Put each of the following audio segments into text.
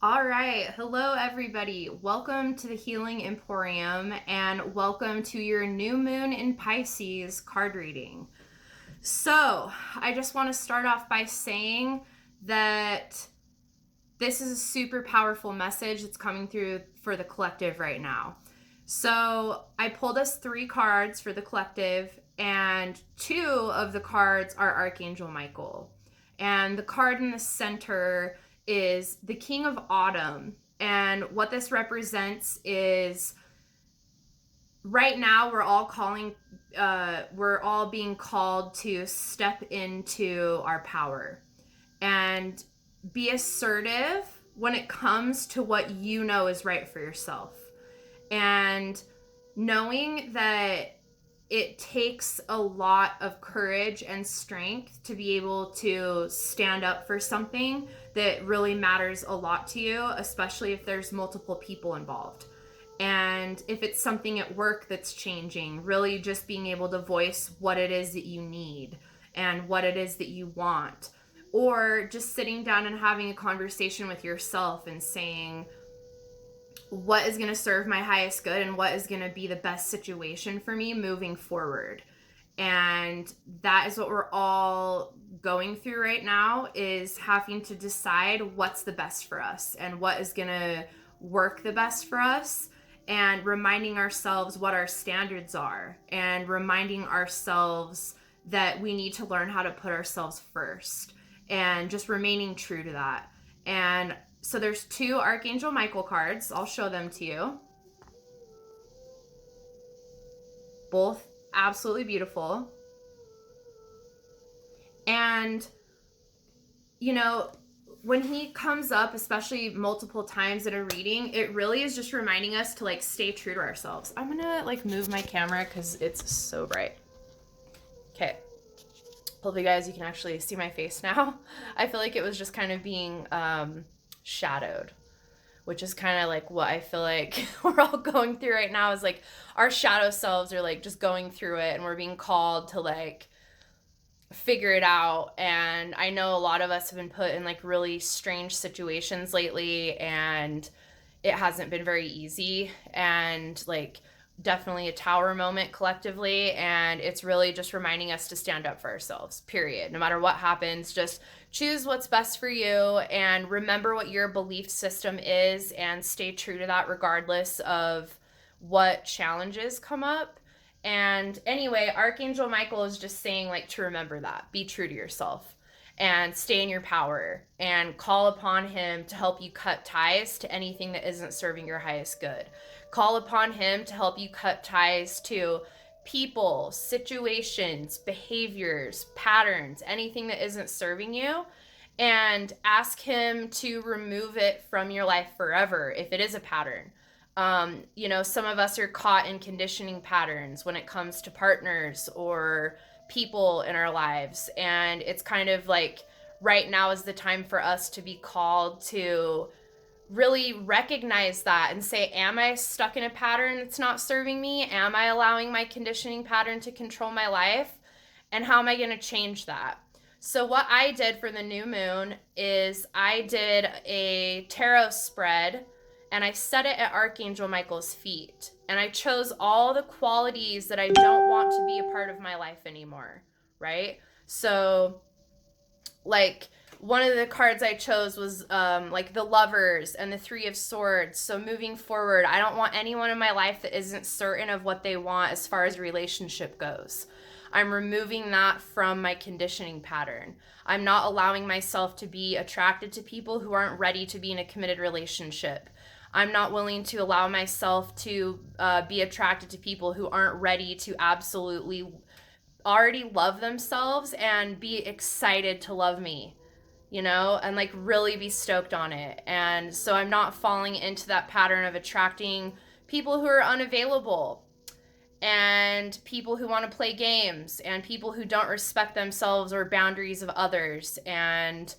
All right. Hello, everybody. Welcome to the Healing Emporium and welcome to your new moon in Pisces card reading. So, I just want to start off by saying that this is a super powerful message that's coming through for the collective right now. So, I pulled us 3 cards for the collective, and 2 of the cards are Archangel Michael. And the card in the center is the King of Autumn. And what this represents is right now we're all being called to step into our power and be assertive when it comes to what you know is right for yourself. And knowing that it takes a lot of courage and strength to be able to stand up for something that really matters a lot to you, especially if there's multiple people involved. And if it's something at work that's changing, really just being able to voice what it is that you need and what it is that you want. Or just sitting down and having a conversation with yourself and saying, what is going to serve my highest good and what is going to be the best situation for me moving forward. And that is what we're all going through right now, is having to decide what's the best for us and what is going to work the best for us, and reminding ourselves what our standards are and reminding ourselves that we need to learn how to put ourselves first and just remaining true to that. And so there's 2 Archangel Michael cards. I'll show them to you. Both absolutely beautiful. And, when he comes up, especially multiple times in a reading, it really is just reminding us to stay true to ourselves. I'm gonna move my camera because it's so bright. Okay. Hopefully, guys, you can actually see my face now. I feel like it was just kind of being shadowed, which is kind of what I feel like we're all going through right now, is our shadow selves are just going through it, and we're being called to figure it out. And I know a lot of us have been put in really strange situations lately, and it hasn't been very easy, and definitely a tower moment collectively. And it's really just reminding us to stand up for ourselves, period. No matter what happens, just choose what's best for you and remember what your belief system is and stay true to that regardless of what challenges come up. And anyway, Archangel Michael is just saying to remember that, be true to yourself and stay in your power and call upon him to help you cut ties to anything that isn't serving your highest good. Call upon him to help you cut ties to people, situations, behaviors, patterns, anything that isn't serving you, and ask him to remove it from your life forever if it is a pattern. Some of us are caught in conditioning patterns when it comes to partners or people in our lives. And it's kind of right now is the time for us to be called to really recognize that and say, am I stuck in a pattern that's not serving me? Am I allowing my conditioning pattern to control my life? And how am I going to change that? So what I did for the new moon is I did a tarot spread, and I set it at Archangel Michael's feet. And I chose all the qualities that I don't want to be a part of my life anymore, right? So, one of the cards I chose was the Lovers and the 3 of Swords. So moving forward, I don't want anyone in my life that isn't certain of what they want as far as relationship goes. I'm removing that from my conditioning pattern. I'm not allowing myself to be attracted to people who aren't ready to be in a committed relationship. I'm not willing to allow myself to be attracted to people who aren't ready to absolutely already love themselves and be excited to love me, and really be stoked on it. And so I'm not falling into that pattern of attracting people who are unavailable and people who want to play games and people who don't respect themselves or boundaries of others. And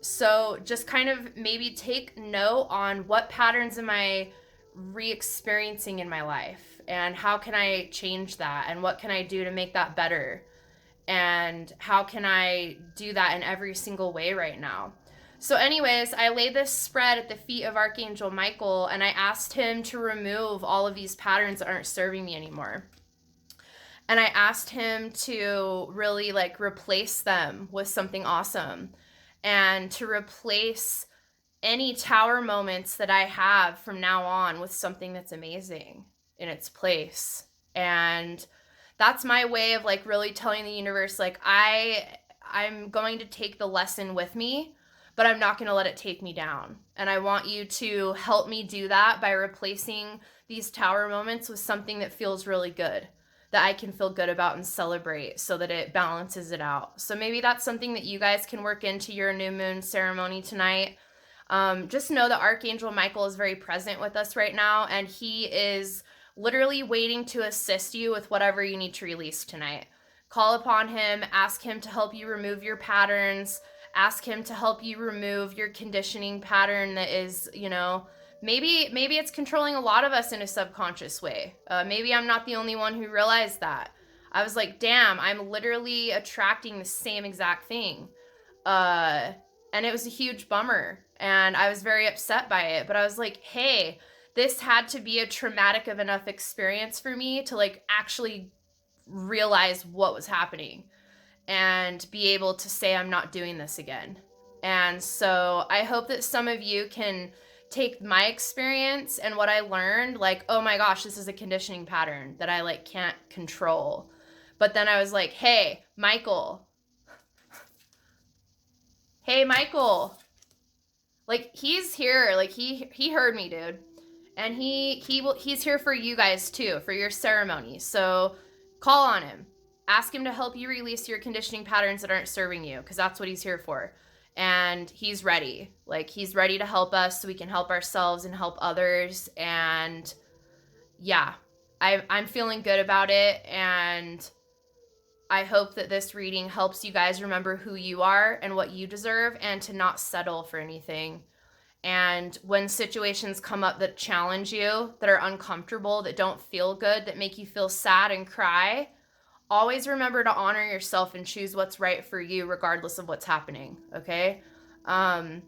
so just kind of maybe take note on what patterns am I re-experiencing in my life, and how can I change that, and what can I do to make that better, and how can I do that in every single way right now. So anyways, I laid this spread at the feet of Archangel Michael, and I asked him to remove all of these patterns that aren't serving me anymore. And I asked him to really like replace them with something awesome, and to replace any tower moments that I have from now on with something that's amazing in its place. And that's my way of like really telling the universe, like, I'm going to take the lesson with me, but I'm not going to let it take me down. And I want you to help me do that by replacing these tower moments with something that feels really good, that I can feel good about and celebrate, so that it balances it out. So maybe that's something that you guys can work into your new moon ceremony tonight. Just know that Archangel Michael is very present with us right now, and he is literally waiting to assist you with whatever you need to release tonight. Call upon him, ask him to help you remove your patterns, ask him to help you remove your conditioning pattern that is, you know, maybe it's controlling a lot of us in a subconscious way. Maybe I'm not the only one who realized that. I was like, damn, I'm literally attracting the same exact thing. And it was a huge bummer, and I was very upset by it, but I was like, hey, this had to be a traumatic of enough experience for me to like actually realize what was happening and be able to say I'm not doing this again. And so I hope that some of you can take my experience and what I learned, like, oh my gosh, this is a conditioning pattern that I like can't control. But then I was like, hey, Michael. Hey, Michael. Like, he's here. Like, he heard me, dude. And he's here for you guys too, for your ceremony. So call on him. Ask him to help you release your conditioning patterns that aren't serving you, because that's what he's here for. And he's ready. Like, he's ready to help us so we can help ourselves and help others. And yeah, I'm feeling good about it. And I hope that this reading helps you guys remember who you are and what you deserve, and to not settle for anything. And when situations come up that challenge you, that are uncomfortable, that don't feel good, that make you feel sad and cry, always remember to honor yourself and choose what's right for you regardless of what's happening, okay? And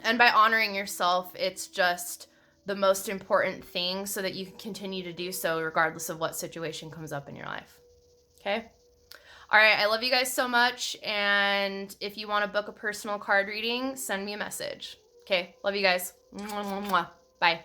by honoring yourself, it's just the most important thing, so that you can continue to do so regardless of what situation comes up in your life, okay? All right, I love you guys so much, and if you want to book a personal card reading, send me a message. Okay, love you guys. Mwah, mwah, mwah. Bye.